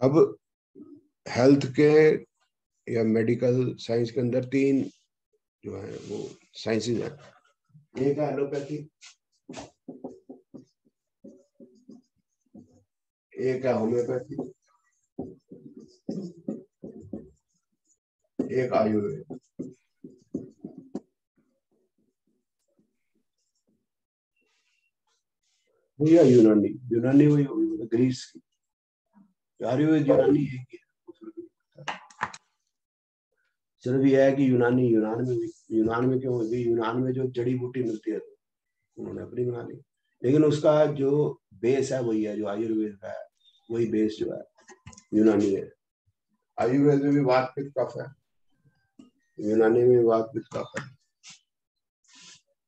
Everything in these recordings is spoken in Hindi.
अब हेल्थ के या मेडिकल साइंस के अंदर तीन जो है वो साइंसेज हैं। एक है एलोपैथी, एक है होम्योपैथी, एक आयुर्वेद। भैया यूनानी, यूनानी वही होगी मतलब ग्रीस की, आयुर्वेद यूनानी एक ही है। सिर्फ यह है कि यूनानी यूनान में भी, यूनान में क्यों होगी, यूनान में जो जड़ी बूटी मिलती है तो उन्होंने अपनी बना ली, लेकिन उसका जो बेस है वही है जो आयुर्वेद का है, वही बेस जो है यूनानी है। आयुर्वेद में भी वात पित्त कफ है, यूनानी में भी वात पित्त कफ है।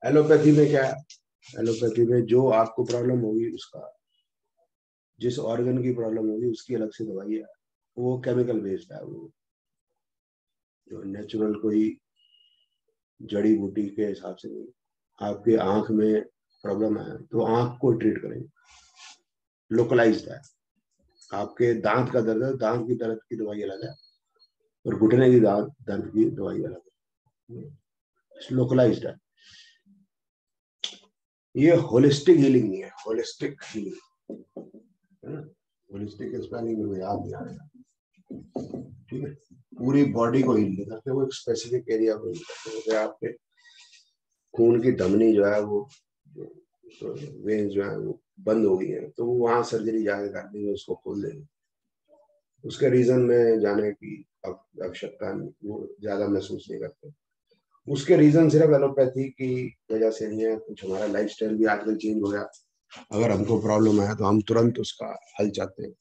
एलोपैथी में क्या है, एलोपैथी में जो आपको प्रॉब्लम होगी उसका, जिस ऑर्गन की प्रॉब्लम होगी उसकी अलग से दवाई है, वो केमिकल बेस्ड है, वो जो नेचुरल कोई जड़ी बूटी के हिसाब से नहीं। आपके आंख में प्रॉब्लम है तो आंख को ट्रीट करेंगे, लोकलाइज्ड है। आपके दांत का दर्द है, दांत की दर्द की दवाई अलग है, और घुटने की दर्द की दवाई अलग है, लोकलाइज्ड है। ये होलिस्टिक हीलिंग नहीं है, होलिस्टिक हीलिंग है ना। होलिस्टिक स्पेलिंग में याद नहीं आ रहा, ठीक है। पूरी बॉडी को हील नहीं करते, वो एक स्पेसिफिक एरिया को हील करते हैं। जैसे आपके खून की धमनी जो है वो, वेन जो है वो बंद हो गई है, तो वो वहां सर्जरी जाके कर देंगे, उसको खोल देंगे। उसके रीजन में जाने की आवश्यकता वो ज्यादा महसूस नहीं करते। उसके रीजन सिर्फ एलोपैथी की वजह से नहीं है, कुछ हमारा लाइफस्टाइल भी आजकल चेंज हो गया। अगर हमको प्रॉब्लम है तो हम तुरंत उसका हल चाहते हैं,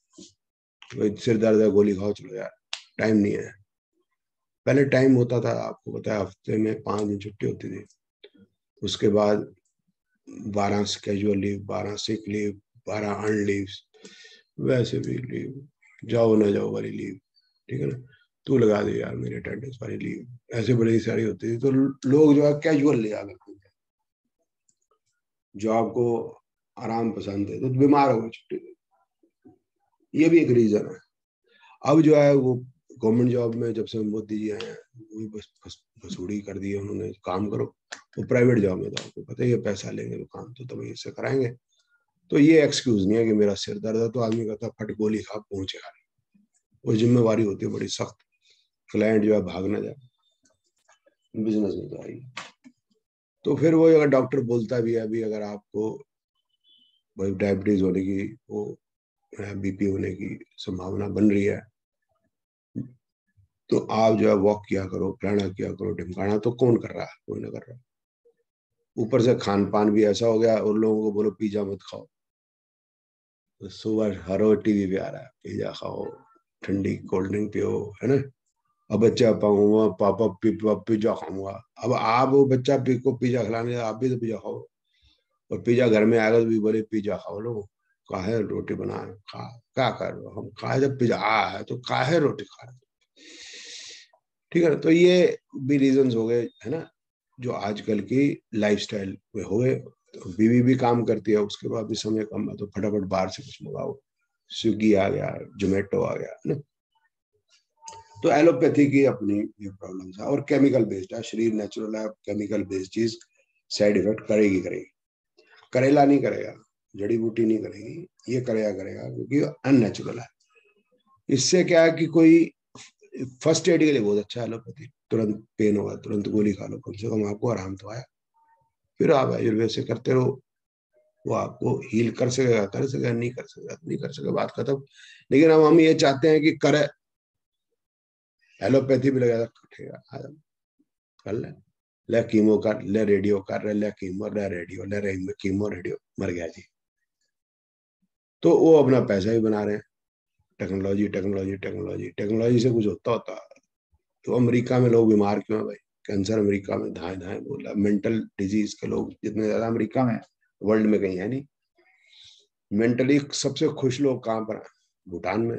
तो सिर दर्द है गोली खाओ चलो यार, टाइम नहीं है। पहले टाइम होता था, आपको पता है, हफ्ते में 5 दिन छुट्टी होती थी, उसके बाद 12 casual leave, 12 sick leave, 12 earn leave, वैसे भी लीव, जाओ ना जाओ वाली लीव, ठीक है ना। तू लगा दे यार मेरी अटेंडेंस वाली लीव, ऐसे बड़ी सारी होती थी। तो लोग जो है कैजुअल लिया करते थे, जो आपको आराम पसंद है तो बीमार हो गए छुट्टी दे, ये भी एक रीजन है। अब जो है वो गवर्नमेंट जॉब में जब से मोदी जी आए हैं, वही बस भसूड़ी कर दी है उन्होंने, काम करो। वो प्राइवेट जॉब में तो आपको पता है ये पैसा लेंगे तो काम तो तभी इससे कराएंगे। तो ये एक्सक्यूज नहीं है कि मेरा सिर दर्द है तो आदमी कहता फट गोली खा पहुंचेगा, वो जिम्मेवारी होती है बड़ी सख्त, क्लाइंट जो है भाग ना जाए, बिजनेस में तो आई। तो फिर वो अगर डॉक्टर बोलता भी है अभी अगर आपको भाई डायबिटीज होने की, वो बीपी होने की संभावना बन रही है, तो आप जो है वॉक किया करो, प्राणायाम किया करो, ढिमकाना तो कौन कर रहा है, कोई ना कर रहा है। ऊपर से खान पान भी ऐसा हो गया, और लोगों को बोलो पिज्जा मत खाओ, तो सुबह हर रोज टीवी पे आ रहा है पिज्जा खाओ, ठंडी कोल्ड ड्रिंक पियो, है ना। अब बच्चा पाऊंगा पापा पिज्जा खाऊंगा, अब आप वो बच्चा को पिज्जा खिलाने, आप भी तो पिज्जा खाओ, और पिज्जा घर में आएगा तो भी बोले पिज्जा खाओ लो, काहे रोटी बना खा, क्या कर रहे हो, हम काहे जब पिज्जा आ है तो काहे रोटी खा रहे हो? ठीक है ना। तो ये भी रीजंस हो गए, है ना, जो आजकल की लाइफस्टाइल में हो गए। तो बीवी भी काम करती है, उसके बाद भी समय कम है तो फटाफट बाहर से कुछ मंगाओ, स्विगी आ गया, जोमेटो आ गया, है ना। तो एलोपैथी की अपनी ये प्रॉब्लम्स है, और केमिकल बेस्ड है, शरीर नेचुरल है, केमिकल बेस्ड चीज साइड इफेक्ट करेगी करेगी। करेला नहीं करेगा, जड़ी बूटी नहीं करेगी, ये करेगा करेगा क्योंकि अननेचुरल है। इससे क्या है कि कोई फर्स्ट एड के लिए बहुत अच्छा है एलोपैथी, तुरंत पेन होगा तुरंत गोली खा लो, कम से कम आपको आराम तो आया। फिर आप आयुर्वेद से करते रहो, वो आपको हील कर सकेगा, कर सकेगा, नहीं कर सकेगा नहीं कर सकेगा, बात खत्म। लेकिन अब हम ये चाहते हैं कि करे, एलोपैथी भी लगा कटेगा, कर ले, ले कीमो कर ले, रेडियो कर ले कीमो, ले रेडियो, ले कीमो रेडियो, मर गया जी। तो वो अपना पैसा ही बना रहे हैं, टेक्नोलॉजी टेक्नोलॉजी टेक्नोलॉजी टेक्नोलॉजी से कुछ होता होता। तो अमेरिका में लोग बीमार क्यों है भाई, कैंसर अमेरिका में धाए धाए बोला, मेंटल डिजीज के लोग जितने ज्यादा अमेरिका में, वर्ल्ड में कहीं है नहीं। मेंटली सबसे खुश लोग कहाँ पर है, भूटान में,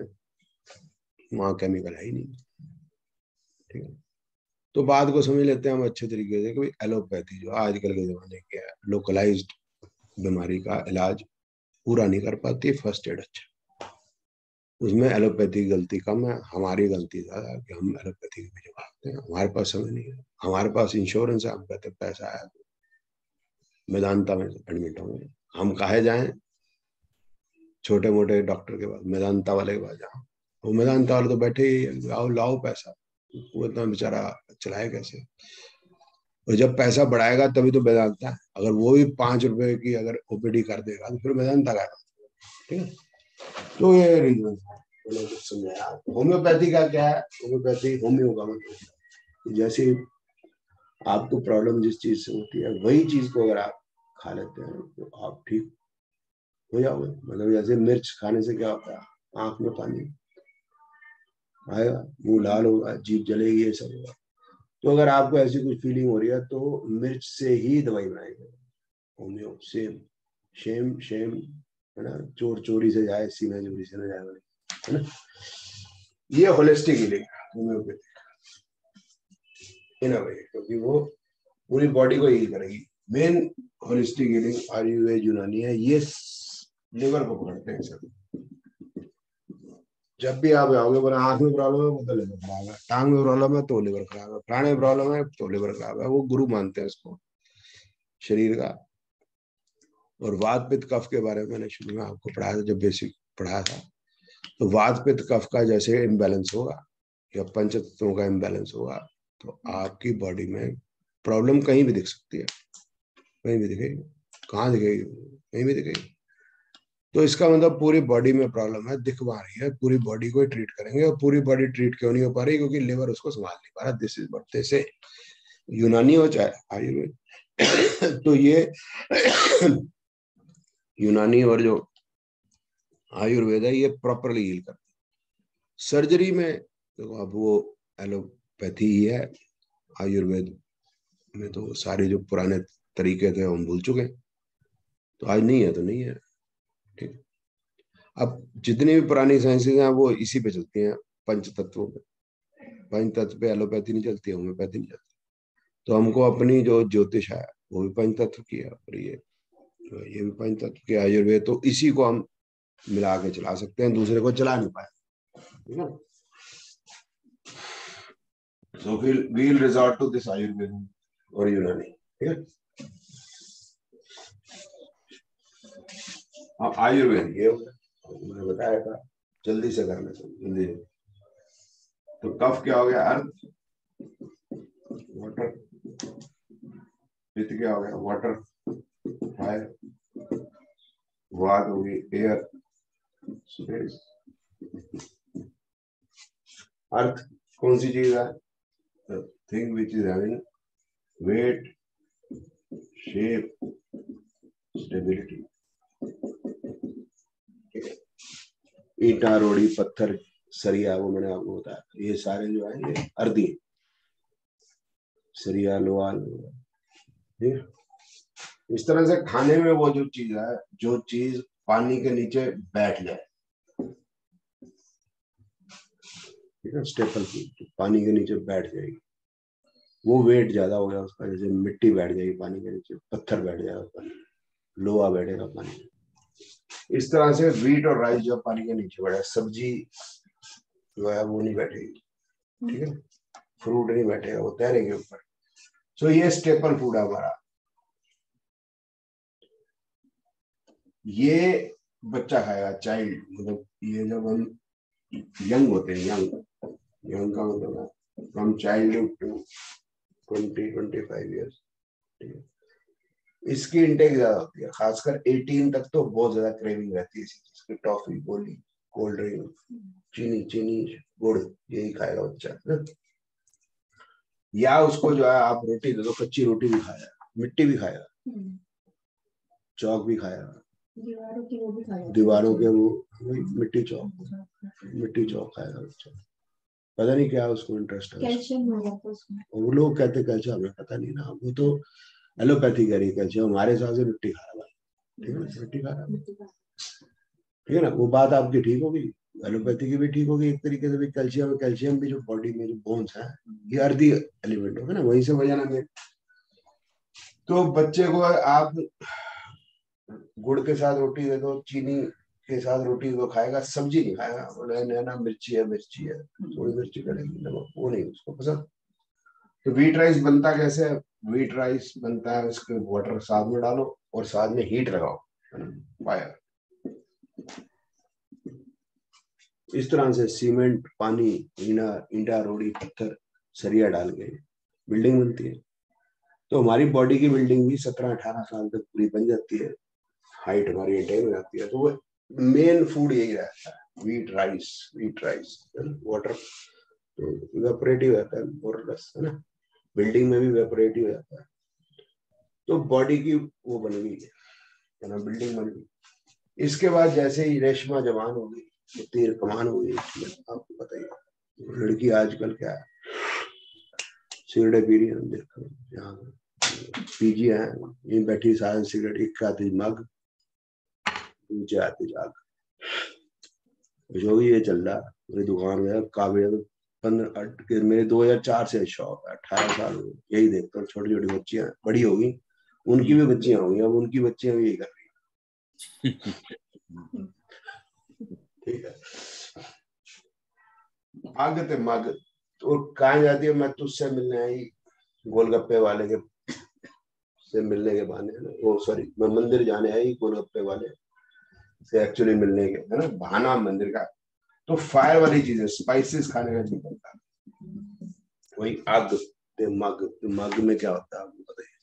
वहां केमिकल है ही नहीं, ठीक है। तो बात को समझ लेते हैं हम अच्छे तरीके से कि एलोपैथी जो आजकल के जमाने की है, लोकलाइज्ड बीमारी का इलाज पूरा नहीं कर पाती, फर्स्ट एड अच्छा उसमें एलोपैथी की गलती कम है, हमारी गलती ज्यादा है कि हम एलोपैथी के पीछे भागते हैं। हमारे पास समय नहीं है, हमारे पास इंश्योरेंस है, हम कहते हैं पैसा आया तो मेदांता में एडमिट होंगे। हम काहे जाएं छोटे मोटे डॉक्टर के पास, मेदांता वाले के पास जाओ, वो मेदांता वाले तो बैठे ही आओ लाओ पैसा, वो इतना बेचारा चलाए कैसे। और जब पैसा बढ़ाएगा तभी तो वेदांता है। अगर वो भी 5 रुपए की अगर ओपीडी कर देगा तो फिर वेदांता का, ठीक है। तो ये रीजन मैंने कुछ समझाया। होम्योपैथी का क्या है, होम्योपैथी होम्यो का मतलब जैसे आपको प्रॉब्लम जिस चीज से होती है वही चीज को अगर आप खा लेते हैं तो आप ठीक हो जाओगे। मतलब जैसे मिर्च खाने से क्या होता है, आंख में पानी आएगा, मुंह लाल होगा, जीभ जलेगी, ये सब होगा। तो अगर आपको ऐसी कुछ फीलिंग हो रही है तो मिर्च से ही दवाई बनाएंगे होम्यो। सेम शेम शेम है ना, चोर चोरी से जाए सीना चोरी से न जाए, है ना। ये होलिस्टिक हीलिंग होम्योपैथी इन अ वे, क्योंकि वो पूरी बॉडी को हील करेगी। मेन होलिस्टिक हीलिंग आयुर्वेद यूनानी है, ये लिवर को पकड़ते हैं सब। जब भी आप आओगे बोला आंख में प्रॉब्लम है तो लिवर खराब है, टांग में प्रॉब्लम है तो लिवर खराब है, प्राण में प्रॉब्लम है तो लिवर खराब है। वो गुरु मानते हैं इसको शरीर का। और वात पित्त कफ के बारे में मैंने शुरू में आपको पढ़ाया था, जब बेसिक पढ़ाया था। तो वात पित्त कफ का जैसे इम्बैलेंस होगा या पंच तत्वों का इम्बैलेंस होगा तो आपकी बॉडी में प्रॉब्लम कहीं भी दिख सकती है, कहीं भी दिखेगी। कहाँ दिखेगी, कहीं भी दिखेगी। तो इसका मतलब पूरी बॉडी में प्रॉब्लम है, दिख पा रही है, पूरी बॉडी को ट्रीट करेंगे। और पूरी बॉडी ट्रीट क्यों नहीं हो पा रही, क्योंकि लिवर उसको संभाल नहीं पा रहा। दिस इज व्हाट दे से, यूनानी हो चाहे आयुर्वेद। तो ये यूनानी और जो आयुर्वेद है ये प्रॉपरली हील करते हैं। सर्जरी में देखो अब वो एलोपैथी ही है, आयुर्वेद में तो सारे जो पुराने तरीके थे हम भूल चुके हैं। तो आज नहीं है तो नहीं है, ठीक। अब जितनी भी पुरानी साइंसेज हैं वो इसी पे चलती हैं, पंच तत्वों पे। पंच तत्व पे एलोपैथी नहीं चलती, होम्योपैथी नहीं चलती। तो हमको अपनी जो ज्योतिष है वो भी पंच तत्व की है, और ये भी पंच तत्व की आयुर्वेद। तो इसी को हम मिला के चला सकते हैं, दूसरे को चला नहीं पाए, ठीक है। So we'll resort to this Ayurveda और यूनानी, ठीक है। हाँ आयुर्वेद ये मैंने बताया था, जल्दी से करना चाहिए, जल्दी। तो कफ क्या हो गया, अर्थ, वाटर। पित्त क्या हो गया, वाटर, फायर। वात होगी, एयर, स्पेस। अर्थ कौन सी चीज है, thing which is having weight, shape, stability. ईटा, रोड़ी, पत्थर, सरिया, वो मैंने आपको बताया, ये सारे जो है ये अर्दी, सरिया, लोहा, इस तरह से खाने में वो जो चीज है, जो चीज पानी के नीचे बैठ जाए, ठीक है, स्टेपल फूड पानी के नीचे बैठ जाएगी, वो वेट ज्यादा हो गया उसका। जैसे मिट्टी बैठ जाएगी पानी के नीचे, पत्थर बैठ जाएगा पानी, लोहा बैठेगा पानी में। इस तरह से व्हीट और राइस जो पानी के नीचे बैठा, सब्जी जो है वो नहीं बैठेगी, ठीक है, फ्रूट नहीं बैठेगा, वो तैरेंगे ऊपर। सो ये स्टेपल फूड है हमारा। ये बच्चा खाएगा, चाइल्ड, मतलब ये जब हम यंग होते हैं, यंग का मतलब है फ्रॉम चाइल्डहुड टू 20-25 ईयर्स, ठीक है। इसकी इंटेक ज्यादा होती है, खासकर 18 तक तो बहुत ज्यादा क्रेविंग रहती है इसी चीज की, टॉफी, गोली, कोल्ड ड्रिंक, चीनी, गुड़, यही खाएगा बच्चा। या उसको जो है आप रोटी दे दो, कच्ची रोटी भी खाएगा, मिट्टी भी खाएगा, चौक भी खाएगा, दीवारों के वो मिट्टी चौक खाएगा बच्चा। पता नहीं क्या उसको इंटरेस्ट है, वो लोग कहते कैल्शियम, हमें पता नहीं ना, वो तो एलोपैथी कह रही है कैल्शियम, हमारे हिसाब से मिट्टी खा रहा है, ठीक है ना, मिट्टी खा रहा है, ठीक है ना। वो बात आपकी ठीक होगी, एलोपैथी की भी ठीक होगी एक तरीके से भी। कैल्शियम भी जो बॉडी में जो बोन्स है, ये अर्धी एलिमेंट होगा ना, वहीं से वजन है। तो बच्चे को आप गुड़ के साथ रोटी दे दो, चीनी के साथ रोटी को खाएगा, सब्जी नहीं खाएगा, बोले ना मिर्ची है थोड़ी मिर्ची करेगी, नमक, वो नहीं उसको पसंद। तो व्हीट राइस बनता कैसे है? व्हीट राइस बनता है, उसके वाटर साथ में डालो और साथ में हीट लगाओ, फायर। इस तरह से सीमेंट, पानी, ईंटा, रोड़ी, पत्थर, सरिया डाल के बिल्डिंग बनती है। तो हमारी बॉडी की बिल्डिंग भी 17-18 साल तक पूरी बन जाती है, हाइट हमारी अटेन हो जाती है। तो वो मेन फूड यही रहता है, व्हीट राइस वाटर तो इवेपोरेटिव रहता है मोरलेस, है ना, बिल्डिंग में भी इवेपोरेटिव रहता है। तो बॉडी की वो बन गई है ना, बिल्डिंग बन गई। इसके बाद जैसे ही रेशमा जवान हो गई, तीर कमान हो गई, आपको बताइए लड़की आजकल क्या है, सिगरेट पी रही है, देखो यहाँ पीजी है, ये बैठी सारे सिगरेट, एक आती मग, नीचे आती जाग, जो भी ये चल रहा है। मेरी दुकान में काबिल 15 मेरे 2004 से शॉप है, 18 साल हो गए, यही देखता हूँ। छोटी छोटी बच्चियां बड़ी होगी, उनकी भी बच्चियां होंगी, अब उनकी बच्चियां भी यही कर रही है। ठीक है, आगते मग तो कहाँ जाती है, मैं तुझसे मिलने आई गोलगप्पे वाले के से मिलने के बहाने, है ना, वो सॉरी मैं मंदिर जाने आई गोलगप्पे वाले से एक्चुअली मिलने के, है ना, बहाना मंदिर का। तो फायर वाली चीजें, स्पाइसेस खाने का जी करता है। वही आग ते मग, मग में क्या होता है आपको बताइए?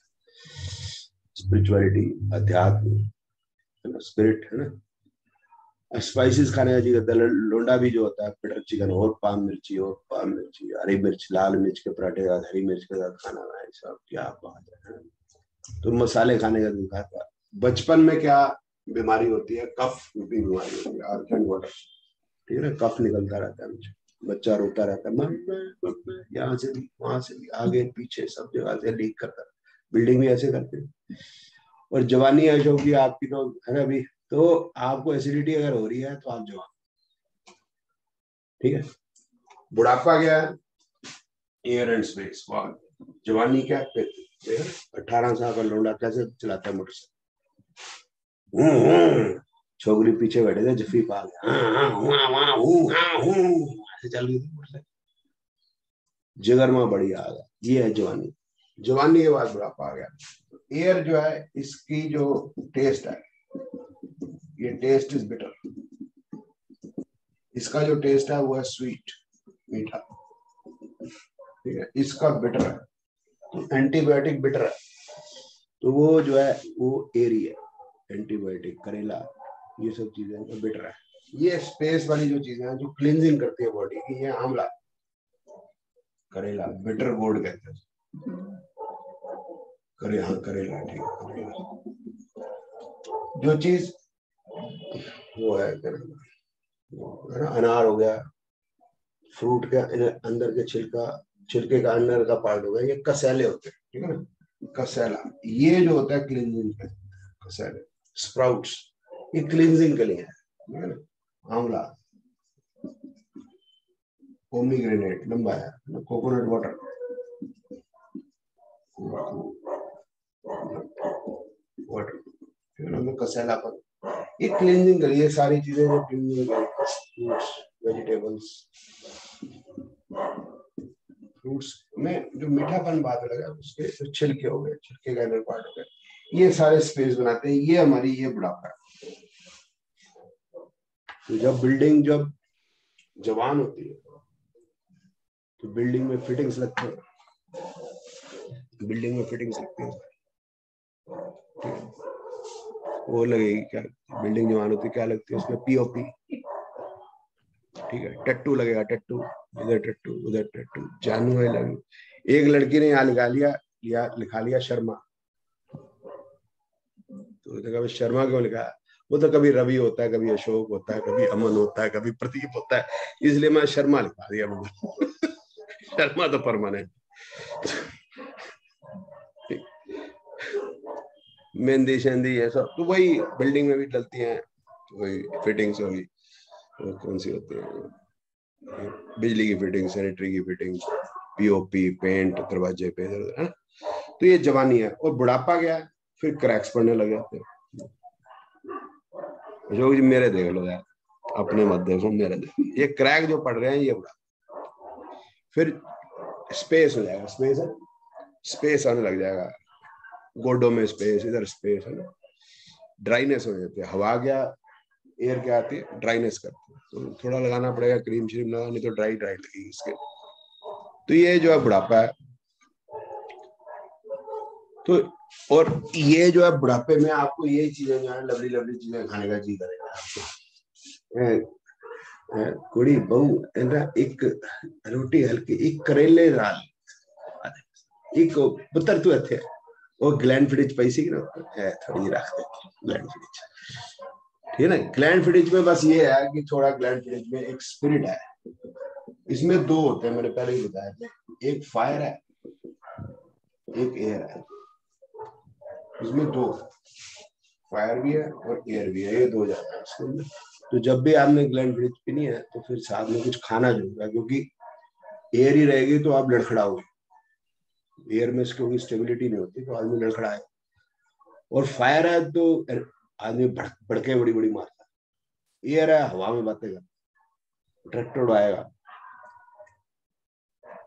स्पिरिचुअलिटी, अध्यात्म, है ना, स्पिरिट, है ना। स्पाइसेस खाने का जी करता है। लोंडा भी जो होता है बटर चिकन और पाम मिर्ची, हरी मिर्च, लाल मिर्च के पराठे के साथ हरी मिर्च के साथ खाना है, सब क्या बात है। तो मसाले खाने का दिखा था। बचपन में क्या बीमारी होती है? कफ की बीमारी होती है, अर्थ वाटर, ठीक है, कफ निकलता रहता है मुझे, बच्चा रोता रहता है, यहाँ से भी वहां से भी, आगे पीछे सब जगह से लीक करता है। बिल्डिंग भी ऐसे करते हैं। और जवानी है जो कि आपकी तो है ना अभी, तो आपको एसिडिटी अगर हो रही है तो आप जवान, ठीक है। बुढ़ापा क्या है? Air and space. जवानी क्या है? 18 साल का लौंडा कैसे चलाता है मोटरसाइकिल, छोकरी पीछे बैठे थे, जफी पा गया, ऐसे चल गई थी मोटरसाइकिल, जिगर में बड़ी आ गया। ये है जवानी। जवानी के बाद बुढ़ापा आ गया। एयर जो है, इसकी जो टेस्ट है, ये टेस्ट इज बिटर। इसका जो टेस्ट है वो है स्वीट, मीठा, ठीक है। इसका बिटर है, तो एंटीबायोटिक बिटर है। तो वो जो है वो एरी है, एंटीबायोटिक, करेला, ये सब चीजें तो बिटर है। ये स्पेस वाली जो चीजें हैं जो क्लींजिंग करती है बॉडी की, ये आंवला, करेला, बिटर गोर्ड कहते हैं। हाँ करेला, ठीक है, करेला। जो चीज वो है करेला, है ना, अनार हो गया, फ्रूट के अंदर के छिलके का अंदर का पार्ट हो गया, ये कसेले होते हैं, ठीक है ना, कसेला, ये जो होता है क्लींजिंग का, कसेले, स्प्राउट्स, ये क्लींजिंग के लिए है, ठीक है ना। आंवला, पोमीग्रेनेट लंबा है, कोकोनट वाटर, कसेलापन, ये क्लींजिंग के लिए सारी चीजें जो क्लींजिंग फ्रूट्स, वेजिटेबल्स, फ्रूट्स में जो मीठापन बात लगा, उसके जो छिलके हो गए, छिलके का अंदर पार्ट हो गए, ये सारे स्पेस बनाते हैं। ये हमारी ये बुढ़ापा है। तो जब बिल्डिंग जब जवान होती है तो बिल्डिंग में फिटिंग्स लगते हैं, बिल्डिंग में फिटिंग्स लगती है, वो लगेगी क्या? बिल्डिंग जवान होती है क्या लगती है उसमें? पीओपी, ठीक है। टट्टू लगेगा, टट्टू इधर, टट्टू उधर, टट्टू जानू है लगी। एक लड़की ने यहाँ लिखा लिया शर्मा, तो कभी शर्मा क्यों लिखा है? वो तो कभी रवि होता है, कभी अशोक होता है, कभी अमन होता है, कभी प्रदीप होता है, इसलिए मैं शर्मा लिखा दिया मैंने। शर्मा तो परमानेंट। मेहंदी शेंदी ये सब तो वही बिल्डिंग में भी डलती हैं, वही फिटिंग्स होगी, कौन सी होती है? बिजली की फिटिंग, सैनिटरी की फिटिंग, पीओपी, पेंट दरवाजे पे, है। तो ये जवानी है। और बुढ़ापा गया, फिर क्रैक्स पड़ने लग जाते हैं। जो जी मेरे देख लो यार, अपने मत देखो, मेरे देखो, ये क्रैक जो पड़ रहे हैं ये बड़ा, फिर स्पेस हो जाएगा, स्पेस है, स्पेस आने लग जाएगा, गोडों में स्पेस, इधर स्पेस है ना, ड्राइनेस हो जाती है, हवा क्या एयर क्या आती है, ड्राइनेस करती है, तो थोड़ा लगाना पड़ेगा क्रीम श्रीम लगा, नहीं तो ड्राई ड्राई लगेगी इसके। तो ये जो है बुढ़ापा है। तो और ये जो है बुढ़ापे में आपको ये चीजें जो है लवली लवली चीजें खाने का जी करेगा आपको। कुड़ी बहु एक रोटी हल्की, एक करेले दाल, एक पुत्र तू थे वो ग्लैंड पैसे की ना है थोड़ी रख दे ग्लैंड, ठीक है ना। ग्लैंड में बस ये है कि थोड़ा ग्लैंड में एक स्पिरिट है, इसमें दो होते हैं, मैंने पहले ही बताया था, एक फायर है एक एयर है, इसमें दो, फायर भी है और एयर भी है, ये दो जाता है इसके अंदर। तो जब भी आपने ग्लैंड पीनी है तो फिर साथ में कुछ खाना जरूर है, क्योंकि एयर ही रहेगी तो आप लड़खड़ाओगे, एयर में क्योंकि स्टेबिलिटी नहीं होती तो आदमी लड़खड़ाए, और फायर है तो आदमी भड़के बड़ी बड़ी मारता है, एयर है हवा में बातें कर, ट्रैक्टर उड़ाएगा,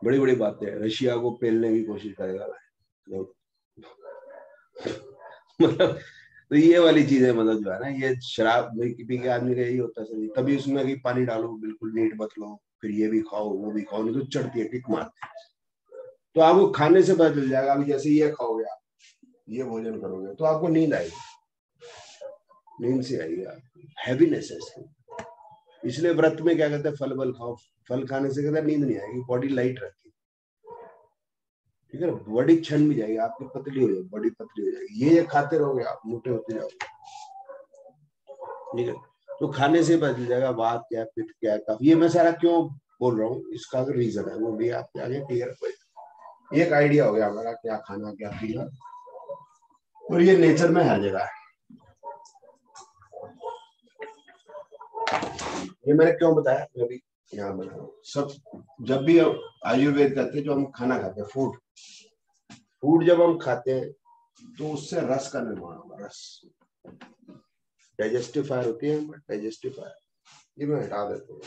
बड़ी बड़ी बातें, रशिया को पेलने की कोशिश करेगा मतलब। तो ये वाली चीजें मतलब जो है ना, ये शराब पी के आदमी का यही होता है, तभी उसमें कि पानी डालो, बिल्कुल मीट मत लो, फिर ये भी खाओ वो भी खाओ, नहीं तो चढ़ती है, किक मारती है। तो आपको खाने से पता चल जाएगा, अभी जैसे ये खाओगे आप, ये भोजन करोगे तो आपको नींद आएगी, नींद से आएगी, हैवीनेस है इसकी। इसलिए व्रत में क्या कहते हैं, फल बल खाओ, फल खाने से कहते हैं नींद नहीं आएगी, बॉडी लाइट रहती है, ठीक है ना, बॉडी छन भी जाएगी आपकी, पतली हो जाएगी, बॉडी पतली हो जाएगी, ये खाते रहोगे आप मोटे होते जाओगे, ठीक है। तो खाने से बदल जाएगा, बात क्या पित्त क्या कफ, ये मैं सारा क्यों बोल रहा हूँ, इसका रीजन है वो भी आपके आगे क्लियर हो, एक आइडिया हो गया हमारा क्या खाना क्या पीना, और ये नेचर में हर जगह है। ये मैंने क्यों बताया, मैं भी यहाँ बना रहा हूँ सब। जब भी आयुर्वेद कहते हैं, जो हम खाना खाते हैं, फूड, फूड जब हम खाते हैं तो उससे रस का निर्माण होगा, रस, डाइजेस्टिफायर होती है, डाइजेस्टिफायर, ये मैं हटा देता हूँ।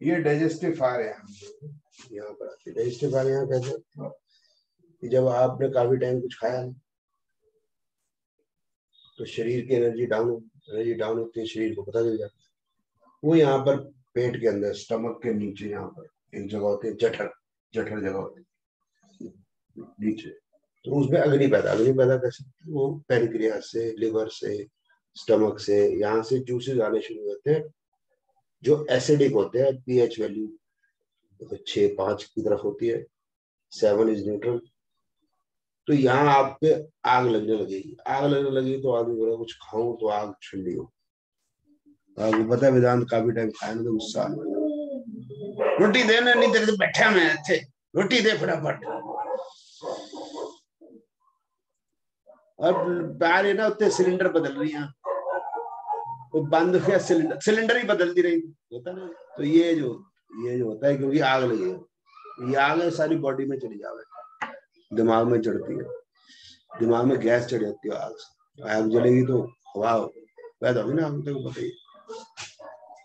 ये डाइजेस्टिफायर है, यहाँ पर डाइजेस्टिफायर यहाँ कैसे कि जब आपने काफी टाइम कुछ खाया नहीं तो शरीर की एनर्जी डाउन होती है, शरीर को पता चल जाता है। वो यहाँ पर पेट के अंदर, स्टमक के नीचे, यहाँ पर एक जगह होती है, जठर, जठर जगह होती है नीचे, तो उसमें अग्नि पैदा कैसे, वो पेनक्रियास से, लिवर से, स्टमक से, यहाँ से जूसेस आने शुरू होते हैं जो एसिडिक होते हैं, पीएच वैल्यू 6-5 की तरफ होती है, 7 इज न्यूट्रल। तो यहाँ आप पे आग लगने लगेगी, आग लगने लगेगी तो आदमी बोला कुछ खाऊं तो आग ठंडी हो, आपको पता है वेदांत काफी टाइम खाया ना तो गुस्सा आने लगा, रोटी देना नहीं तेरे तो बैठा मैं थे, रोटी दे फटाफट। अब बाहर है ना उत्ते सिलेंडर बदल रही है, वो बंद हो गया सिलेंडर, सिलेंडर ही बदलती रही, होता ना। तो ये जो होता है, क्योंकि आग लगी है, ये आग है सारी बॉडी में चली जावे, दिमाग में चढ़ती है, दिमाग में गैस चढ़ जाती है, आग जलेगी तो हवा पैदा होगी ना, आपको तो पता ही।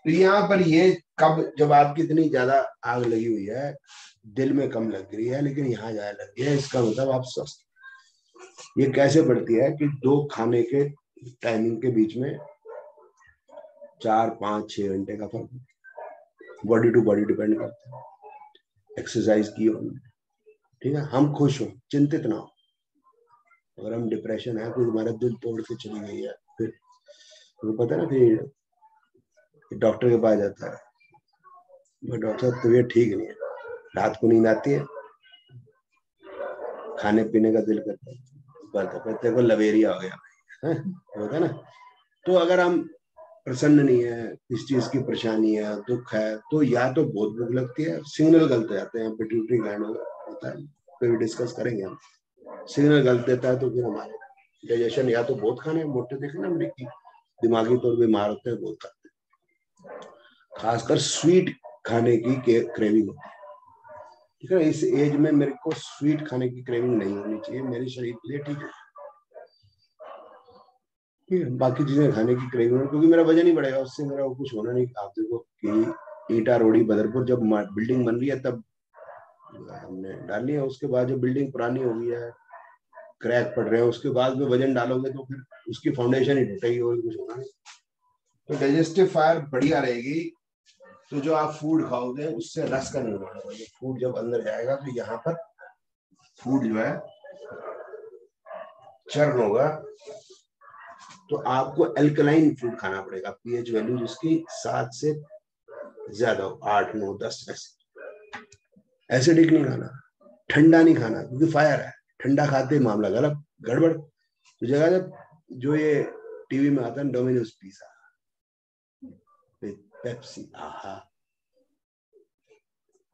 तो यहाँ पर ये कब, जब आपकी इतनी ज्यादा आग लगी हुई है, दिल में कम लग रही है लेकिन यहाँ ज्यादा लग रही है, इसका मतलब आप स्वस्थ। ये कैसे बढ़ती है कि दो खाने के टाइमिंग के बीच में 4-5-6 घंटे का फर्क, बॉडी टू बॉडी डिपेंड करता है, एक्सरसाइज की होगी, ठीक है, हम खुश हो, चिंतित ना हो। अगर हम डिप्रेशन है, कोई हमारा दिल तोड़ के चली गई है, फिर तो पता है ना, फिर डॉक्टर के पास जाता है, डॉक्टर साहब तबीयत ठीक नहीं है, रात को नींद आती है, खाने पीने का दिल करता है, बस तेरे को लवेरिया हो गया है? होता है ना। तो अगर हम प्रसन्न नहीं है, किस चीज की परेशानी है, दुख है, तो या तो बहुत भूख लगती है, सिग्नल गलत जाते हैं, पिट्यूटरी ग्लैंड होता है, फिर डिस्कस करेंगे हम। सिग्नल गलत देता है तो फिर हमारे डाइजेशन, या तो बहुत खाने, मोटे देखे ना अमरीकी, दिमागी तौर पर बीमार होते हैं, बहुत खाते हैं, खासकर स्वीट खाने की क्रेविंग होती है। ठीक है, इस एज में मेरे को स्वीट खाने की क्रेविंग नहीं होनी चाहिए, मेरे शरीर के लिए ठीक है। बाकी चीजें खाने की क्रेविंग, क्योंकि मेरा वजन ही बढ़ेगा, उससे मेरा वो कुछ होना नहीं। आप देखो कि ईटा रोडी बदरपुर जब बिल्डिंग बन रही है तब हमने डाली है, उसके बाद जब बिल्डिंग पुरानी हो गई है, क्रैक पड़ रहे हैं, उसके बाद में वजन डालोगे तो फिर उसकी फाउंडेशन ही टूटेगी और कुछ होना नहीं। तो डाइजेस्टिव फायर बढ़िया रहेगी। तो जो आप फूड खाओगे उससे रस का निर्माण होगा, जो फूड जब अंदर जाएगा तो यहाँ पर फूड जो है चर्न होगा, तो आपको एल्कलाइन फूड खाना पड़ेगा, पीएच वैल्यू जिसकी 7 से ज्यादा हो, 8, 9, 10 ऐसे। एसिडिक नहीं खाना, ठंडा नहीं खाना, क्योंकि फायर है, ठंडा खाते मामला गलत गड़बड़। तो जगह जब जो ये टीवी में आता है डोमिनोज पिज्जा, पेप्सी, आहा,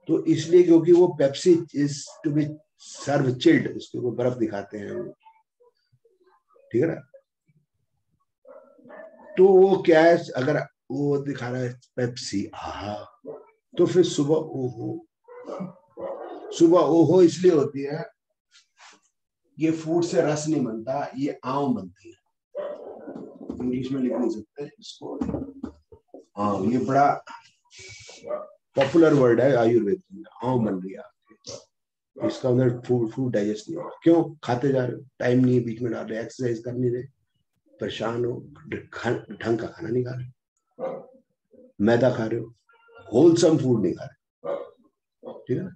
तो इसलिए क्योंकि वो Pepsi is to be serve chilled, उसके ऊपर बर्फ दिखाते हैं, ठीक है ना। तो वो क्या है, अगर वो दिखा रहा है पेप्सी, आहा, तो फिर सुबह ओहो, सुबह ओहो इसलिए होती है, ये फूड से रस नहीं बनता, ये आम बनती है। इंग्लिश में लिख नहीं सकते इसको, हाँ, ये बड़ा पॉपुलर वर्ड है आयुर्वेद में, आम बन रही है, इसका अंदर फूड डाइजेस्ट नहीं हो रहा। क्यों? खाते जा रहे हो, टाइम नहीं है, बीच में डाल रहे, एक्सरसाइज कर नहीं रहे, परेशान हो, ढंग का खाना नहीं खा रहे, मैदा खा रहे हो, होलसम फूड नहीं खा रहे, ठीक है ना।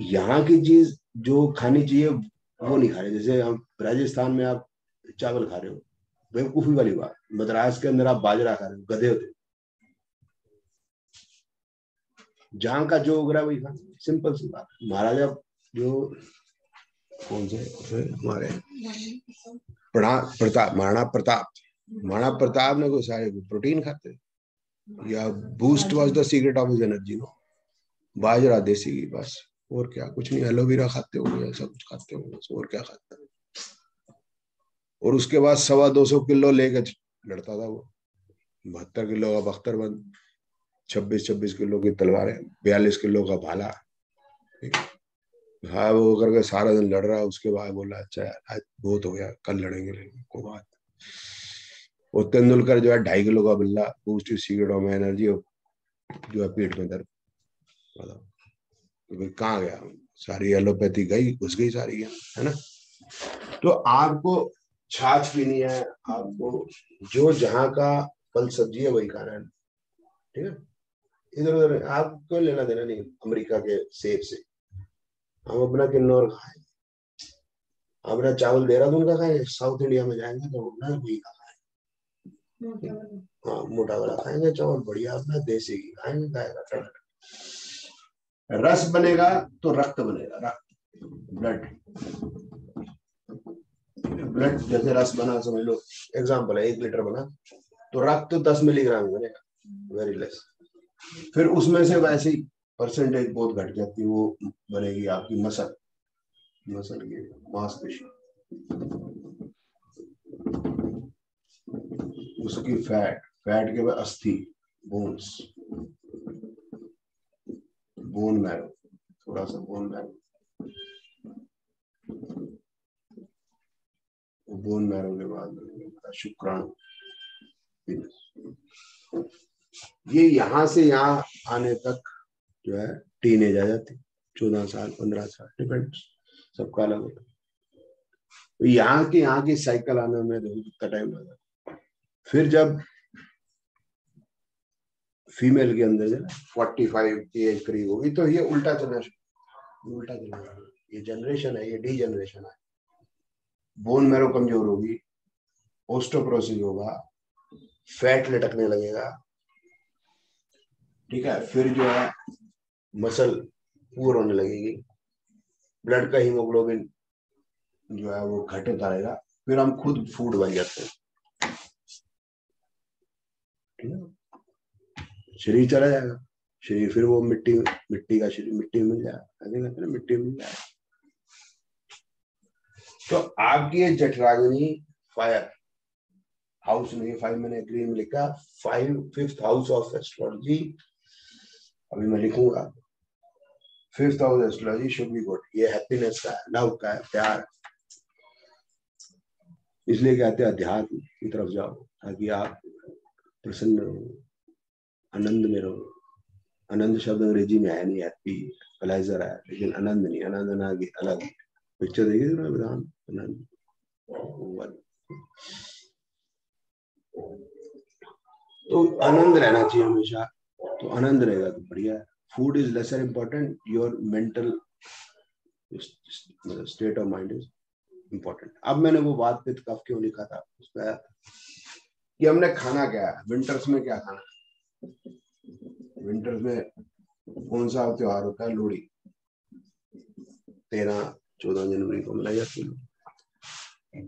यहाँ की चीज जो खानी चाहिए वो नहीं खा रहे। जैसे हम राजस्थान में आप चावल खा रहे हो, बेवकूफी वाली बात। मद्रास के अंदर आप बाजरा खा रहे हो, गधे होते। जहाँ का जो उग रहा है वही खाना, सिंपल सी बात। महाराजा जो कौन से हमारे प्रताप, महाराणा प्रताप ने कोई सारे प्रोटीन खाते, या boost was the secret of his energy, no, बाजरा देसी घी, बस, और क्या, कुछ नहीं। एलोवेरा खाते होंगे, ऐसा कुछ खाते होंगे, और क्या खाता है। और उसके बाद 250 किलो लेके लड़ता था वो, 72 किलो का बख्तरबंद, 26 किलो की तलवारें, 42 किलो का भाला, हाँ, वो करके सारा दिन लड़ रहा। उसके बाद बोला अच्छा यार आज बहुत हो गया, कल लड़ेंगे, को बात। वो तेंदुलकर जो है 2.5 किलो का बिल्ला, बूस्ट सीक्रेट ऑफ एनर्जी, जो है पेट में दर्द, तो कहाँ गया, सारी एलोपैथी गई, घुस गई सारी, है ना। तो आपको छाछ पीनी है, आपको जो जहां का फल सब्जी है वही खाना है, ठीक है। इधर उधर आपको लेना देना नहीं अमेरिका के सेब से। हम अपना किन्नौर खाएं, अपना चावल देहरादून का खाएं, साउथ इंडिया में जाएंगे तो अपना वही का खाएं, हाँ, मोटा वाला खाएंगे चावल, बढ़िया अपना देसी घी खाएंगे, खाएगा। रस बनेगा तो रक्त बनेगा, रक्त, ब्लड। ब्लड जैसे रस बना, समझ लो एग्जाम्पल है, 1 लीटर बना तो रक्त 10 मिलीग्राम बनेगा, वेरी लेस। फिर उसमें से वैसे ही परसेंटेज बहुत घट जाती है, वो बनेगी आपकी मसल की मांसपेशी, उसकी फैट के बाद अस्थि, बोन्स, बोन मैरो, थोड़ा सा बोन मैरो, बोन मैरो के बाद शुक्राणु। ये यहाँ से यहाँ आने तक जो है टीनेज आ जाती, 14 साल 15 साल, डिपेंड्स, सबका अलग होता है। तो यहाँ की साइकिल आने में देखो कितना टाइम लगा। फिर जब फीमेल के अंदर जो 45 की एज करीब होगी तो ये उल्टा चलना शुरू, उल्टा चलेगा। ये जनरेशन है, ये डी जनरेशन है। बोन मैरो कमजोर होगी, ओस्टोप्रोसिस होगा, फैट लटकने लगेगा, ठीक है। फिर जो है मसल पूर होने लगेगी, ब्लड का हीमोग्लोबिन जो है वो घटता रहेगा, फिर हम खुद फूड बन जाते हैं, ठीक है। शरीर चला जाएगा, शरीर फिर वो मिट्टी का शरीर मिट्टी में मिल जाएगा, ऐसे कहते हैं मिट्टी में मिल जाएगा। तो आपकी ये जठराग्नि फायर हाउस नहीं, 5 मैंने ग्रीन में लिखा, 5th हाउस ऑफ एस्ट्रोलॉजी, अभी मैं लिखूंगा 5th house astrology should be good. ये हैप्पीनेस का है, लव का है, प्यार, इसलिए कहते हैं अध्यात्म की तरफ जाओ ताकि आप प्रसन्न रहो, आनंद में रहो। आनंद शब्द अंग्रेजी में है नहीं, हैप्पी प्लेजर है, लेकिन आनंद नहीं, आनंद ना अलग। पिक्चर देखी थी ना विधान, आनंद। तो आनंद रहना चाहिए हमेशा, तो आनंद रहेगा तो बढ़िया है। Food is lesser important, your mental state of mind is important. अब मैंने वो बात पे कफ क्यों लिखा था उसमें कि हमने खाना क्या है, विंटर्स में क्या खाना है। विंटर्स में कौन सा त्योहार होता है, लोहड़ी, 13-14 जनवरी को मनाई जाती है।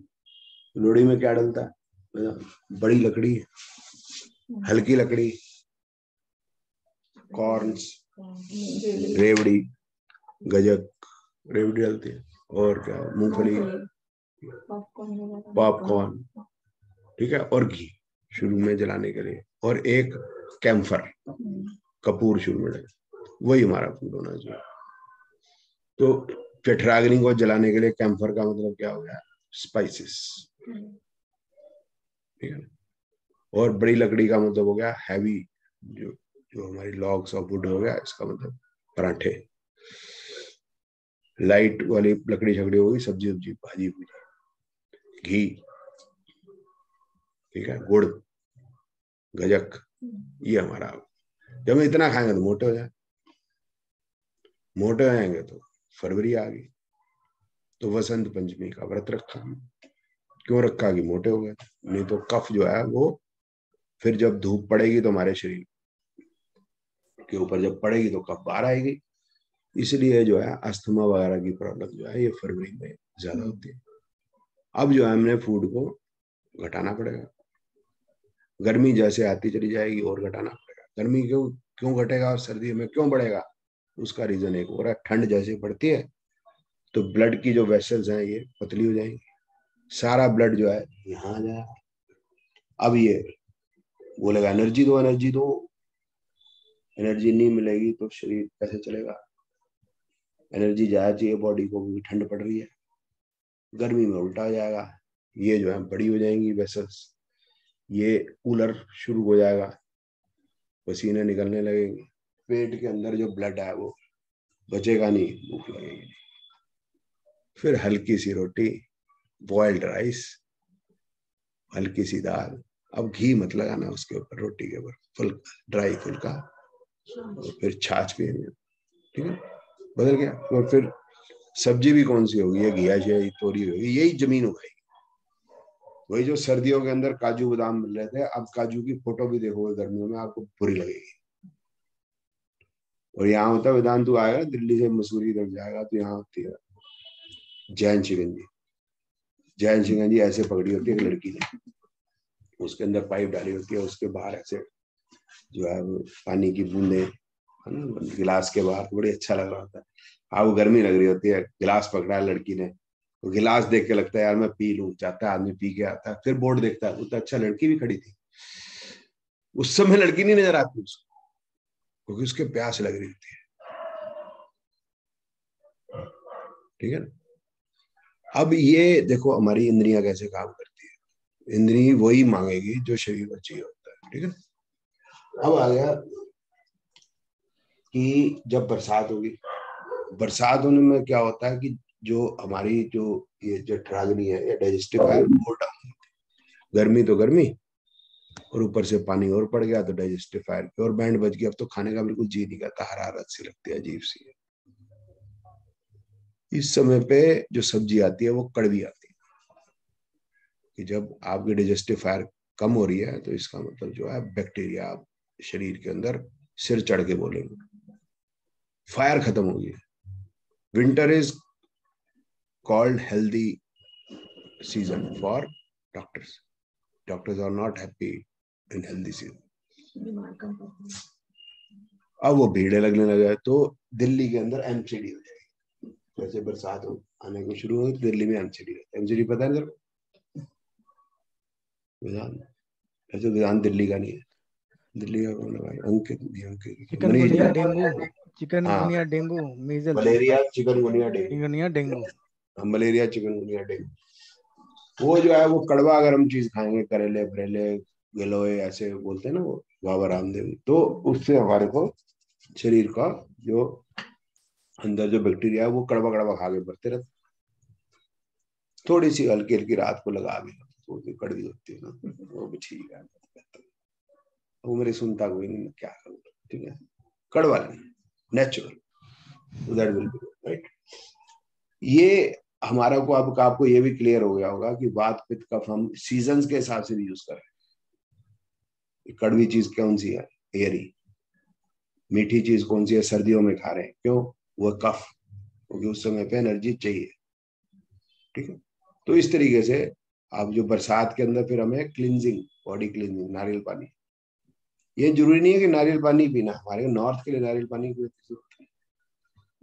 लोहड़ी में क्या डलता है, बड़ी लकड़ी, हल्की लकड़ी, कॉर्न्स, रेवड़ी, गजक, रेवड़ी डलती है, और क्या, मूंगफली, पॉपकॉर्न, ठीक है, और घी शुरू में जलाने के लिए, और एक कैम्फर, कपूर शुरू में डले, वही हमारा फूड होना चाहिए। तो जठराग्नि को जलाने के लिए कैम्फर का मतलब क्या हो गया, स्पाइसेस, ठीक है। और बड़ी लकड़ी का मतलब हो गया हैवी, जो जो हमारी लॉग्स ऑफ वुड हो गया, इसका मतलब पराठे। लाइट वाली लकड़ी छकड़ी होगी, सब्जी सब्जी, भाजी भूजी, घी, ठीक है, गुड़, गजक, ये हमारा। जब हम इतना खाएंगे तो मोटे हो जाए, मोटे हो जाएंगे तो फरवरी आ गई, तो वसंत पंचमी का व्रत रखा। क्यों रखा कि मोटे हो गए, नहीं तो कफ जो है वो फिर जब धूप पड़ेगी तो हमारे शरीर के ऊपर जब पड़ेगी तो कफ बाहर आएगी, इसलिए जो है अस्थमा वगैरह की प्रॉब्लम जो है ये फरवरी में ज्यादा होती है। अब जो है हमने फूड को घटाना पड़ेगा, गर्मी जैसे आती चली जाएगी और घटाना पड़ेगा। गर्मी क्यों क्यों घटेगा और सर्दी में क्यों बढ़ेगा, उसका रीजन एक हो रहा है, ठंड जैसे पड़ती है तो ब्लड की जो वेसल्स हैं ये पतली हो जाएंगी, सारा ब्लड जो है यहाँ आ जाएगा। अब ये बोलेगा एनर्जी दो, एनर्जी दो, एनर्जी नहीं मिलेगी तो शरीर कैसे चलेगा। एनर्जी ज्यादा चाहिए बॉडी को, क्योंकि ठंड पड़ रही है। गर्मी में उल्टा हो जाएगा, ये जो है बड़ी हो जाएंगी वेसल्स, ये कूलर शुरू हो जाएगा, पसीने निकलने लगेंगे, पेट के अंदर जो ब्लड है वो बचेगा नहीं, भूख लगेगी। फिर हल्की सी रोटी, बॉइल्ड राइस, हल्की सी दाल, अब घी मत लगाना उसके ऊपर, रोटी के ऊपर फुल्का, ड्राई फुल्का, और फिर छाछ पियेंगे, ठीक है, बदल गया। और फिर सब्जी भी कौन सी होगी, ये घिया शिया तोरी होगी, यही जमीन उगाएगी। वही जो सर्दियों के अंदर काजू बादाम मिल रहे थे, अब काजू की फोटो भी देखोगे गर्मियों में आपको बुरी लगेगी। और यहाँ होता है, वेदांत तू आएगा दिल्ली से मसूरी तक जाएगा तो यहाँ होती है जैन शिकंजी। जैन शिकंजी ऐसे पकड़ी होती है एक लड़की ने, उसके अंदर पाइप डाली होती है, उसके बाहर ऐसे जो है वो पानी की बूंदे गिलास के बाहर, बड़ी अच्छा लग रहा होता है। आपको गर्मी लग रही होती है, गिलास पकड़ा है लड़की ने, तो गिलास देख के लगता है यार मैं पी लूं, चाहता है आदमी पी के आता है, फिर बोर्ड देखता है तो अच्छा लड़की भी खड़ी थी, उस समय लड़की नहीं नजर आती उसको, क्योंकि उसके प्यास लग रही होती है, ठीक है ना। अब ये देखो हमारी इंद्रियां कैसे काम करती है, इंद्री वही मांगेगी जो शरीर में चाहिए होता है, ठीक है। अब आ गया कि जब बरसात होगी, बरसात होने में क्या होता है कि जो हमारी जो ये जठराग्नि है या डाइजेस्टिव है वो डाउन, गर्मी तो गर्मी, और ऊपर से पानी और पड़ गया तो डाइजेस्टिव फायर की और बैंड बज गया, अब तो खाने का बिल्कुल जी नहीं करता, हरारत सी लगती है, अजीब सी है। इस समय पे जो सब्जी आती है वो कड़वी आती है, कि जब आपकी डाइजेस्टिव फायर कम हो रही है तो इसका मतलब जो है बैक्टीरिया शरीर के अंदर सिर चढ़ के बोलेंगे, फायर खत्म होगी। Winter is called healthy season for doctors. Doctors are not happy in healthy season. अब वो भीड़ लगने लगा तो दिल्ली के अंदर एमसीडी हो जाएगी। जैसे बरसात आने को शुरू हो दिल्ली में एमसीडी। एमसीडी पता है ना? विधान, ऐसे विधान दिल्ली का नहीं है। दिल्ली का कौन है भाई? अंकित नहीं, Ankit chikungunya dengue, chikungunya dengue, measles, malaria chikungunya dengue, chikungunya dengue. Malaria chikungunya dengue. वो जो है वो कड़वा गर्म चीज खाएंगे, करेले बरेले गिलोय ऐसे बोलते हैं ना वो बाबा रामदेव, तो उससे हमारे को शरीर का जो अंदर जो बैक्टीरिया है वो कड़वा कड़वा खा के बढ़ते रहते। थोड़ी सी हल्की हल्की रात को लगा के थोड़ी कड़वी होती है ना, वो भी ठीक है। वो मेरी सुनता कोई नहीं, क्या करूँ, ठीक है, कड़वा नहीं, natural, that will be right. ये हमारा को अब आपको ये भी क्लियर हो गया होगा कि वात पित्त कफ हम सीजन्स के हिसाब से भी यूज कर रहे हैं। कड़वी चीज कौन सी है? एरी। मीठी चीज कौन सी है? सर्दियों में खा रहे हैं, क्यों? वो कफ, क्योंकि उस समय पे एनर्जी चाहिए, ठीक है। तो इस तरीके से आप जो बरसात के अंदर फिर हमें क्लींजिंग, बॉडी क्लींजिंग, नारियल पानी। ये जरूरी नहीं है कि नारियल पानी पीना, हमारे नॉर्थ के लिए नारियल पानी की जरूरत नहीं,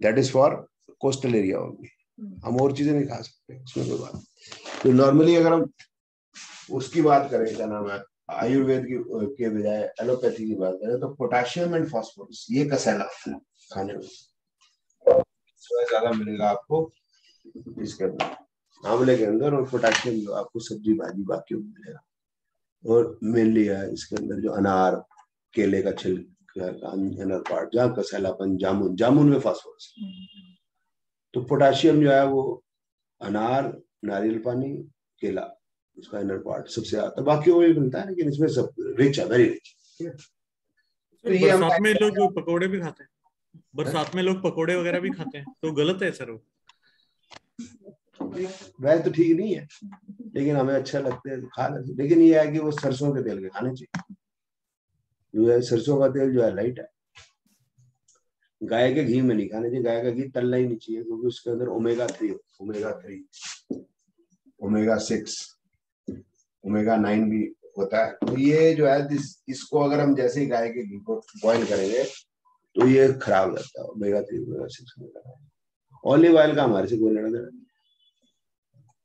that is for coastal area only. हम और चीजें नहीं खा सकते, उसमें कोई बात। तो नॉर्मली अगर हम उसकी बात करें, क्या नाम है, आयुर्वेद की के बजाय एलोपैथी की बात करें, तो पोटेशियम एंड फास्फोरस ये कसेला खाने में ज्यादा मिलेगा आपको इसके अंदर, आंवले के अंदर, और पोटेशियम जो आपको सब्जी भाजी बाकी में मिलेगा। और मेनली है इसके अंदर जो अनार, केले का छिलका का अंदर पार्ट, जहाँ कसैलापन, जामुन, जामुन में फास्फोरस। तो पोटेशियम जो है वो अनार, नारियल पानी, केला, उसका इनर पार्ट सबसे आता है, बाकी वो भी मिलता है, लेकिन इसमें सब रिच है, वेरी रिच। तो ये बरसात में लोग पकोड़े भी खाते हैं, बरसात में लोग पकोड़े वगैरह भी खाते हैं, तो गलत है सर वो? वह तो ठीक नहीं है, लेकिन हमें अच्छा लगता है तो खा लेते। लेकिन ये है कि वो सरसों के तेल के खाने चाहिए। जो है सरसों का तेल जो है लाइट है, गाय के घी में नहीं खाने चाहिए। गाय का घी तलना ही नहीं चाहिए, क्योंकि उसके अंदर ओमेगा 3, ओमेगा 6, ओमेगा 9 भी होता है। तो ये जो है इसको अगर हम जैसे ही गाय के घी को बॉईल करेंगे तो ये खराब हो जाता है, ओमेगा 3 ओमेगा 6 ऑलिव ऑयल का हमारे से कोई लेना देना।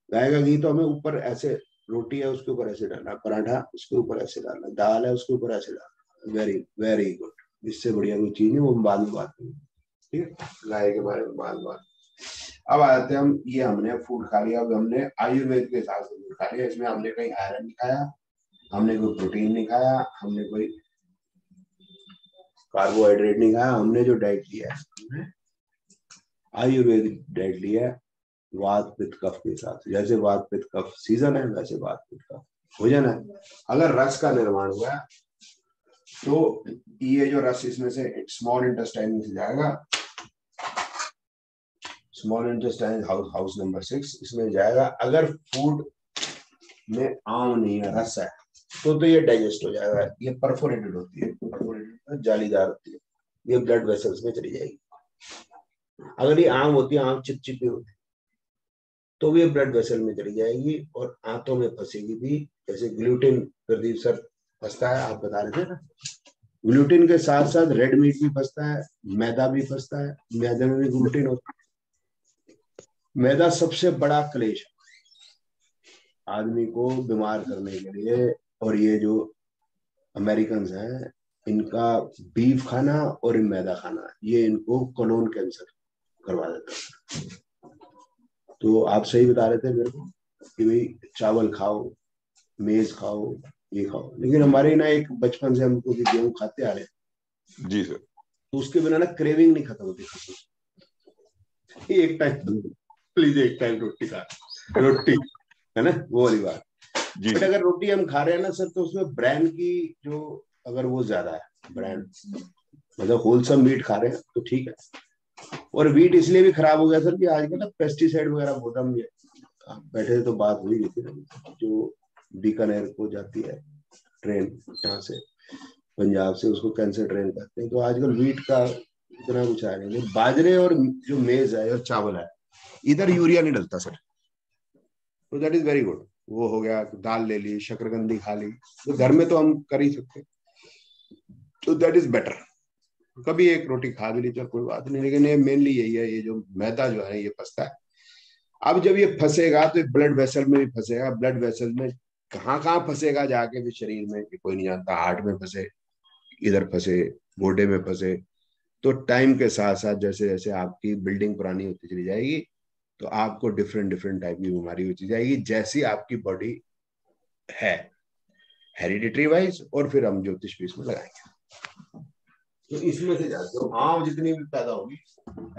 गाय का घी तो हमें ऊपर ऐसे, रोटी है उसके ऊपर ऐसे डालना, पराठा उसके ऊपर ऐसे डालना, दाल है उसके ऊपर ऐसे डालना, वेरी वेरी गुड। इससे बढ़िया कोई चीज नहीं, वो बाद में बात करेंगे, ठीक है, गाय के बारे में बाद में। अब आते हैं हम, ये हमने फूड खा लिया, अब हमने आयुर्वेद के हिसाब से फूड खा लिया। इसमें हमने कहीं आयरन नहीं खाया, हमने कोई प्रोटीन नहीं खाया, हमने कोई कार्बोहाइड्रेट नहीं खाया। हमने जो डाइट लिया है आयुर्वेदिक डाइट लिया है, वात पित्त कफ के हिसाब से। जैसे वात पित्त कफ सीजन है, वैसे वात पित्त कफ भोजन है। अगर रस का निर्माण हुआ है तो ये जो रस इसमें से स्मॉल इंटेस्टाइन में से जाएगा, स्मॉल इंटेस्टाइन हाउस नंबर 6 इसमें जाएगा। अगर फूड में आम नहीं है, रस है, तो ये डाइजेस्ट हो जाएगा। ये परफोरेटेड होती है, परफोरेटेड जालीदार होती है, ये ब्लड वेसल्स में चली जाएगी। अगर ये आम होती है, आम चिपचिपी होती है, तो भी ब्लड वेसल में चली जाएगी और आंतों में फंसेगी भी। जैसे ग्लूटेन, प्रदीप सर फंसता है, आप बता रहे थे ना, ग्लूटेन के साथ साथ रेड मीट भी फंसता है, मैदा भी फंसता है, मैदे में भी ग्लूटेन होता है। मैदा सबसे बड़ा क्लेश है आदमी को बीमार करने के लिए। और ये जो अमेरिकन हैं, इनका बीफ खाना और मैदा खाना, ये इनको कोलोन कैंसर करवा देता है। तो आप सही बता रहे थे मेरे को कि भाई चावल खाओ, मेज खाओ, ये खाओ, लेकिन हमारे ना एक बचपन से हमको गेहूं खाते आ रहे हैं जी सर, तो उसके बिना ना क्रेविंग नहीं खत्म होती। एक टाइम प्लीज, एक टाइम रोटी खा, रोटी है ना, वो वाली बात। बट अगर रोटी हम खा रहे हैं ना सर, तो उसमें ब्रांड की जो, अगर वो ज्यादा है ब्रांड, मतलब होलसम मीट खा रहे हैं तो ठीक है, और वीट इसलिए भी खराब हो गया सर कि आजकल ना पेस्टिसाइड वगैरह बहुत हम बैठे तो बात हुई थी ना, जो बीकानेर को जाती है ट्रेन यहाँ से पंजाब से, उसको कैंसर ट्रेन कहते हैं। तो आजकल वीट का इतना कुछ है नहीं, बाजरे और जो मेज है और चावल है इधर यूरिया नहीं डलता सर, तो दैट इज वेरी गुड। वो हो गया, दाल ले ली, शकरकंदी खा ली, तो घर में तो हम कर ही सकते, तो दैट इज बेटर। कभी एक रोटी खा भी ली चल कोई बात नहीं, लेकिन ये मेनली यही है, ये जो मैदा जो है ये फंसता है। अब जब ये फंसेगा तो ब्लड वेसल में भी फंसेगा, ब्लड वेसल में कहाँ कहाँ फंसेगा जाके भी शरीर में कोई नहीं जानता, हार्ट में फंसे, इधर फंसे, गोडे में फंसे। तो टाइम के साथ साथ जैसे जैसे आपकी बिल्डिंग पुरानी होती चली जाएगी तो आपको डिफरेंट डिफरेंट टाइप की बीमारी होती जाएगी, जैसी आपकी बॉडी है हेरिडिटरी वाइज, और फिर हम ज्योतिष पीस में लगाएंगे। तो इसमें से जाते हो आम जितनी भी पैदा होगी,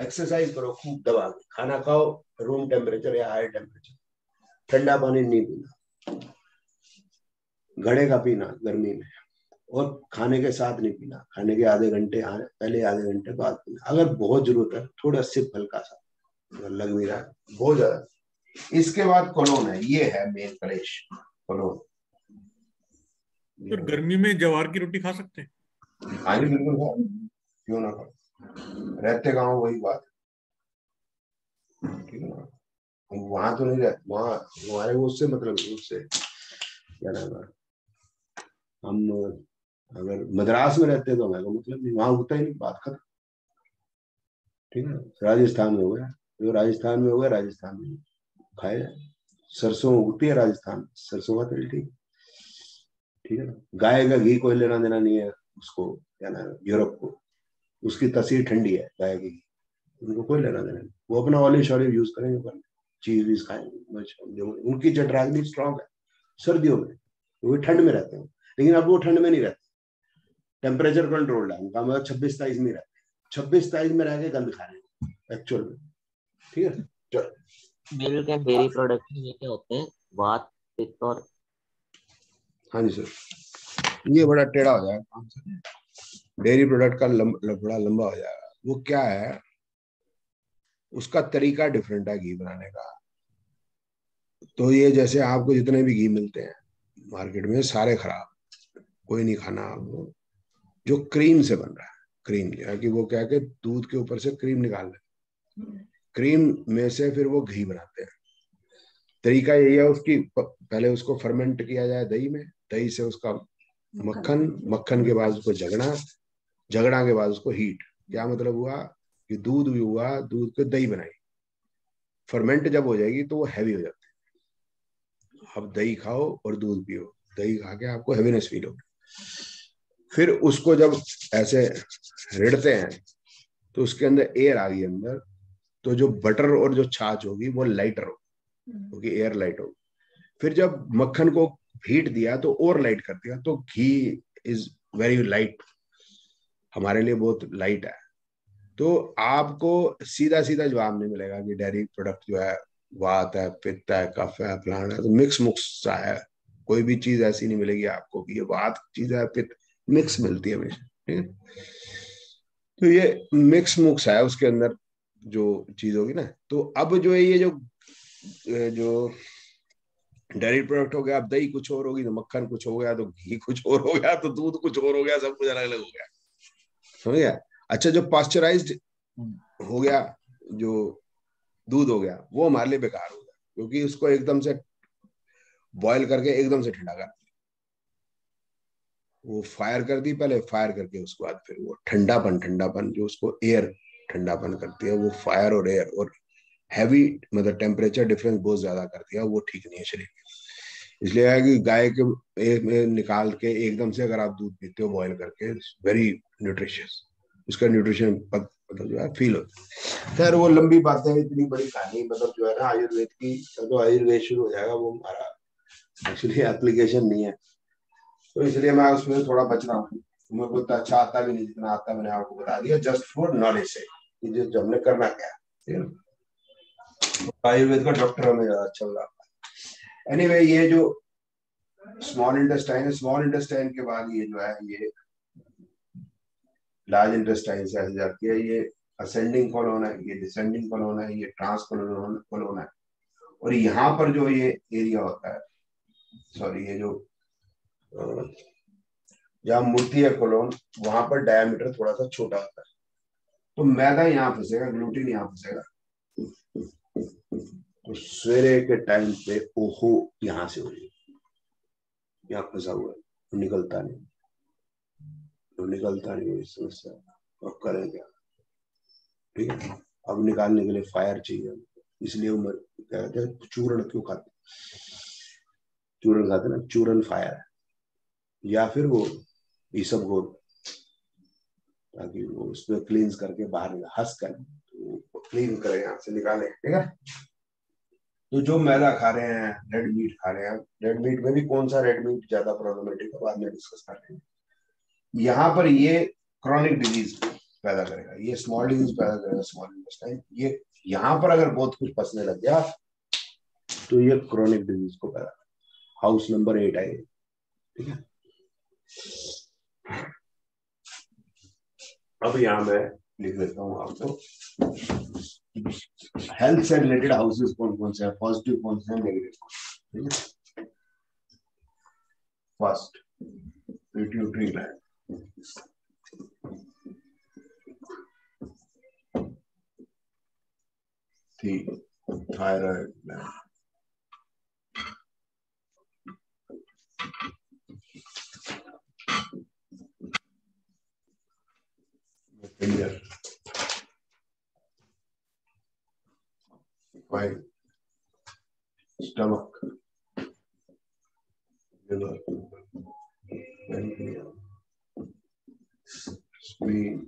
एक्सरसाइज करो, खूब दबा के खाना खाओ, रूम टेम्परेचर या हाई टेम्परेचर, ठंडा पानी नहीं पीना, घड़े का पीना गर्मी में, और खाने के साथ नहीं पीना, खाने के आधे घंटे पहले, आधे घंटे बाद पीना, अगर बहुत जरूरत है थोड़ा सिप हल्का सा, अगर लग भी रहा है बहुत ज्यादा। इसके बाद कोलोन है, ये है मेन कलेश, कोलोन। तो गर्मी में जवार की रोटी खा सकते हैं? हाँ जी बिल्कुल खाओ, क्यों ना खाओ, रहते गाँव वही बात है, ठीक है ना। वहां तो नहीं रहते, वहां हमारे वो उससे मतलब उससे क्या नाम है, हम अगर मद्रास में रहते तो हमारे को मतलब नहीं, वहां उगता ही नहीं, बात खत्म, ठीक है। राजस्थान में हो गया, जो राजस्थान में हो गया, राजस्थान में खाया जाए। सरसों उगती है राजस्थान, सरसों का तेल, ठीक है ना। गाय का घी कोई लेना देना नहीं है उसको, क्या नाम है, यूरोप को, उसकी तस्वीर ठंडी है गाय की घी, उनको कोई लेना देना नहीं, वो अपना ऑलिव शॉलिव यूज करेंगे, पर चीज वीज खाएंगे, उनकी जठराग्नि स्ट्रांग है सर्दियों में, वो ठंड में रहते हैं, लेकिन अब वो ठंड में नहीं रहते, टेम्परेचर कंट्रोल्ड है उनका, मतलब 26-23 में रहते हैं, 26-23 में रह के गंद खा रहे हैं एक्चुअल में, ठीक है। चलो मिल्क एंड डेयरी प्रोडक्ट में ये क्या होते हैं, वात, पित्त और? हाँ जी सर, ये बड़ा टेढ़ा हो जाएगा, डेयरी प्रोडक्ट का बड़ा लंबा हो जाएगा। वो क्या है, उसका तरीका डिफरेंट है घी बनाने का। तो ये जैसे आपको जितने भी घी मिलते हैं मार्केट में सारे खराब, कोई नहीं खाना आपको। जो क्रीम से बन रहा है, क्रीम जो है कि वो क्या है, दूध के ऊपर से क्रीम निकाल रहे, क्रीम में से फिर वो घी बनाते हैं। तरीका यही है उसकी, पहले उसको फर्मेंट किया जाए दही में, दही से उसका मक्खन, मक्खन के बाद उसको झगड़ा, झगड़ा के बाद उसको हीट। क्या मतलब हुआ कि दूध भी हुआ, दूध पे दही बनाई, फर्मेंट जब हो जाएगी तो वो हैवी हो जाती है। अब दही खाओ और दूध पियो, दही खा के आपको हैवीनेस फील होगी। फिर उसको जब ऐसे रेड़ते हैं तो उसके अंदर एयर आ गई अंदर, तो जो बटर और जो छाछ होगी वो लाइटर होगी, क्योंकि एयर लाइट होगी। फिर जब मक्खन को हीट दिया तो और लाइट कर दिया, तो घी इज वेरी लाइट, हमारे लिए बहुत लाइट है। तो आपको सीधा सीधा जवाब नहीं मिलेगा कि डेयरी प्रोडक्ट जो है वात है, पित्त है, कफ है, फलाना है, तो मिक्स मुक्स सा है। कोई भी चीज ऐसी नहीं मिलेगी आपको कि ये वात चीज है, पित्त, मिक्स मिलती है हमेशा, ठीक है। तो ये मिक्स मुक्स है उसके अंदर जो चीज होगी ना। तो अब जो है ये जो डेयरी प्रोडक्ट हो गया, अब दही कुछ और होगी, तो मक्खन कुछ हो गया, तो घी कुछ और हो गया, तो दूध कुछ और हो गया, सब कुछ अलग अलग हो गया, समझ गया। अच्छा, जो पास्चराइज्ड हो गया, जो दूध हो गया, वो हमारे लिए बेकार हो गया, क्योंकि उसको एकदम से बॉयल करके एकदम से ठंडा कर, वो फायर कर दी पहले, फायर करके उसके बाद फिर वो ठंडापन जो उसको एयर ठंडापन करती है, वो फायर और एयर और हैवी, मतलब टेम्परेचर डिफरेंस बहुत ज्यादा कर दिया, वो ठीक नहीं है शरीर के। इसलिए है कि गाय के निकाल के एकदम से अगर आप दूध पीते हो बॉयल करके, वेरी न्यूट्रिशियस, उसका न्यूट्रिशन मतलब जो है फील होता है। खैर वो लंबी बातें, इतनी बड़ी कहानी, मतलब जो है ना आयुर्वेद की, तो आयुर्वेद शुरू हो जाएगा, वो हमारा एक्चुअली एप्लीकेशन नहीं है, तो इसलिए मैं उसमें थोड़ा बच रहा हूँ। मेरे को अच्छा आता भी नहीं, जितना आता मैंने आपको बता दिया, जस्ट फॉर नॉलेज से कि जो हमने करना क्या, ठीक है। आयुर्वेद का डॉक्टर हमें ज्यादा चल रहा है। एनीवे, ये जो स्मॉल इंटेस्टाइन है, स्मॉल इंटेस्टाइन के बाद ये जो है ये लार्ज इंटेस्टाइन से ऐसे जाती है, ये असेंडिंग कॉलोन है, ये डिसेंडिंग कॉलोन है, ये ट्रांस कॉलोन है। और यहाँ पर जो ये एरिया होता है, सॉरी ये जो जहाँ मुड़ती है कॉलोन, वहां पर डायमीटर थोड़ा सा छोटा होता है। तो मैदा यहाँ फंसेगा, ग्लूटीन यहाँ फंसेगा। तो सवेरे के टाइम पे ओहो यहाँ से हो जाएगी, यहाँ फंसा हुआ है, तो निकलता नहीं, तो निकलता नहीं, इस समस्या अब करें क्या? ठीक है, अब निकालने के लिए फायर चाहिए, इसलिए उम्र कहते हैं चूर्ण क्यों खाते, चूर्ण खाते ना, चूर्ण फायर, या फिर वो ईसब गोल, ताकि वो उसमें क्लींस करके बाहर हंस कर क्लीन करें, यहाँ से निकालें। ठीक है, तो जो मैदा खा रहे हैं, रेड मीट खा रहे हैं, रेड मीट में भी कौन सा रेड मीट ज्यादा प्रॉब्लमेटिक है बाद में डिस्कस कर रहे हैं। यहाँ पर ये क्रॉनिक डिजीज पैदा करेगा, ये स्मॉल डिजीज पैदा करेगा, स्मॉल इंटेस्टाइन। ये यहाँ पर अगर बहुत कुछ फंसने लग गया तो ये क्रॉनिक डिजीज को पैदा, हाउस नंबर 8 है। ठीक है, अब यहाँ मैं लिख देता हूँ आपको हेल्थ से रिलेटेड हाउसेस कौन कौन से हैं, पॉजिटिव कौन से हैं, नेगेटिव। ठीक है, first pituitary gland, thyroid gland, finger, spine, stomach, liver, pancreas, spleen,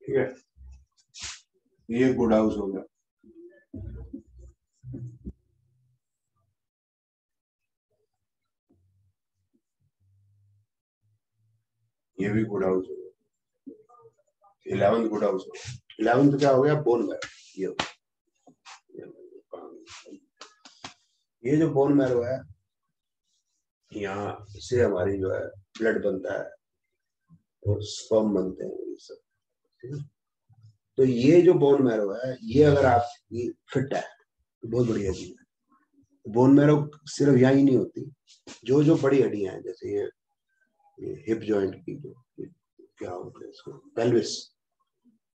ठीक है, ये गुड हाउस हो गया। ये भी गुड हाउस हो गया, 11th गुड हाउस हो गया। 11th क्या हो गया, बोन मैरो। ये जो बोन मैरो है, यहाँ से हमारी जो है ब्लड बनता है और स्पर्म बनते हैं, ये सब। ठीक है, तो ये जो बोन मैरो है, ये अगर आपकी फिट है तो बहुत बढ़िया चीज है। बोन मैरो सिर्फ यहाँ ही नहीं होती, जो जो बड़ी हड्डियां हैं, जैसे ये हिप जॉइंट की जो क्या होता है इसको, पेल्विस,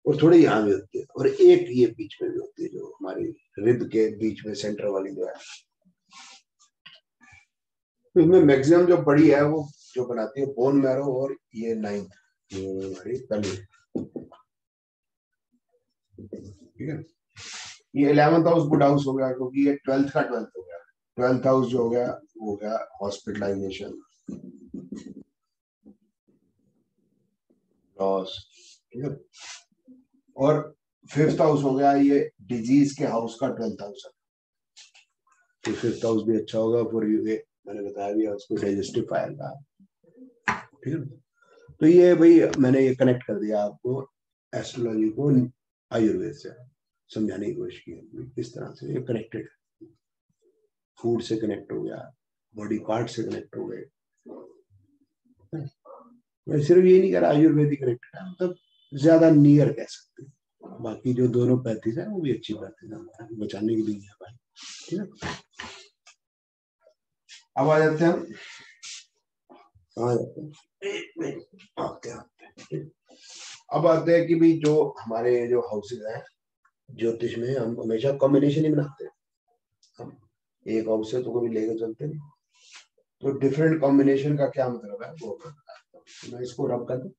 और थोड़ी यहाँ भी होती है, और एक ये बीच में भी होती है, जो हमारी रिब के बीच में सेंटर वाली जो है। तो इसमें मैक्सिमम जो बड़ी है वो जो बनाती है बोन मैरो, और ये 9th हमारी पेल्विस। ठीक है, ये 11th हाउस गुड हाउस हो गया, क्योंकि ये 12th का 12th हो गया। 12th हाउस जो हो गया वो हो गया हॉस्पिटलाइजेशन, लॉस। ठीक है, और 5th हाउस हो गया ये डिजीज के हाउस का 12th हाउस है। तो 5th हाउस भी अच्छा होगा फॉर यू, मैंने बताया भी उसको डाइजेस्टिव फायर का। ठीक है, तो ये भाई मैंने ये कनेक्ट कर दिया आपको एस्ट्रोलॉजी को आयुर्वेद से समझाने की कोशिश की किस तरह से ये कनेक्टेड, फूड से कनेक्ट हो गया, बॉडी पार्ट से कनेक्ट हो गए। मैं सिर्फ ये नहीं कह रहा आयुर्वेदिक कनेक्टेड है, मतलब ज्यादा नियर कह सकते हैं। बाकी जो दोनों पैथीज है वो भी अच्छी पैथीज है, बचाने के लिए है भाई, ठीक है। अब आ जाते हैं, कहाँ जाते हैं, आते हैं। अब आते हैं कि भी जो हमारे जो हाउसेज हैं ज्योतिष में, हम हमेशा कॉम्बिनेशन ही बनाते हैं। हम एक हाउस से तो कभी लेके चलते नहीं, तो डिफरेंट कॉम्बिनेशन का क्या मतलब है वो मैं इसको रब कर दूं।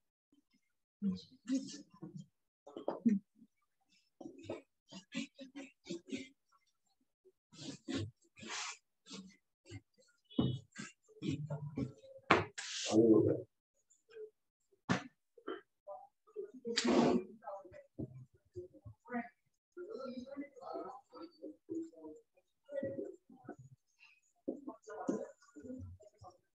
हो गया